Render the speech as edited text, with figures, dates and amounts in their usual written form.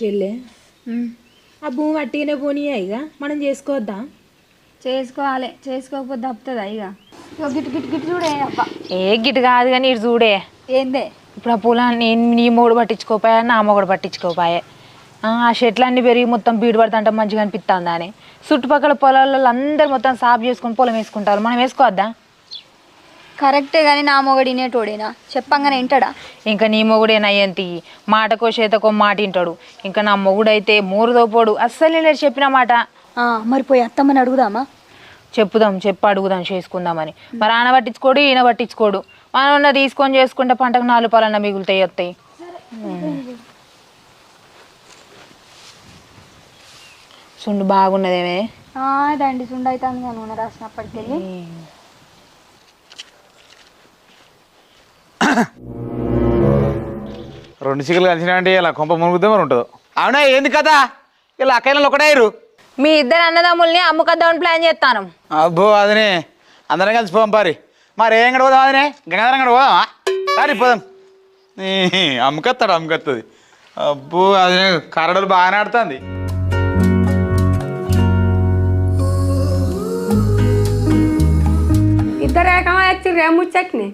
చెల్లె ఆ భూమి అట్టిగానే పోనీయా ఇక మనం చేసుకోవద్దా? చేసుకోవాలి, చేసుకోకపోతే తప్పుతుందా ఇక? గిట్టు గిట్టు గిట్టు చూడే అబ్బా. ఏ గిట్టు కాదు కానీ ఇటు చూడే. ఏందే ఇప్పుడు ఆ పొలాన్ని నేను నీ మొగుడు పట్టించుకోపాయా, నా మొగుడు పట్టించుకోపాయే. ఆ చెట్లన్నీ పెరిగి మొత్తం బీడు పడుతుంటే మంచిగా అనిపిస్తుందా అని చుట్టుపక్కల పొలాలలో అందరు మొత్తం సాఫ్ చేసుకుని పొలం వేసుకుంటారు, మనం వేసుకోవద్దా? కరెక్టే కానీ నా మొగడు వినేటోడేనా? చెప్పంగానే వింటాడా? ఇంకా నీ మొగుడేనా ఏంటి మాటకో చేతకో మాట వింటాడు. ఇంకా నా మొగుడైతే మోరుదోపోడు, అస్సలు నేను చెప్పిన మాట. మరి పోయి అత్తమ్మని అడుగుదామా? చెప్పుదాం, అడుగుదాం, చేసుకుందామని. మరి ఆన పట్టించుకోడు, ఈయన పట్టించుకోడు. మనం తీసుకొని చేసుకుంటే పంటకు 4 పాలన్నా మిగులుతాయి, వస్తాయి. సుండు బాగున్నదేమే. దండి సుండు అవుతుంది కానీ నూనె రాసినప్పటికెళ్ళి. రెండు చికెన్లు కలిసినాయంటే ఇలా కొంప మునుగుద్దే మరి ఉంటుందో. అవునా, ఏంది కదా ఇలా అక్కయ్యలు ఒకటేరు. మీ ఇద్దరు అన్నదమ్ముల్ని అమ్ముకద్దామని ప్లాన్ చేస్తాను. అబ్బో అదనే అందరం కలిసి పోదాం పారి. మరి ఏం గడ పోదాం అదనే, గంగాధరం గడ పోదామా? సారీ పోదాం. అమ్ముకత్తది. అబ్బో అదనే కరడలు బాగానే ఆడుతుంది. ఇద్దరు ఏకమా వచ్చి రేము చట్నీ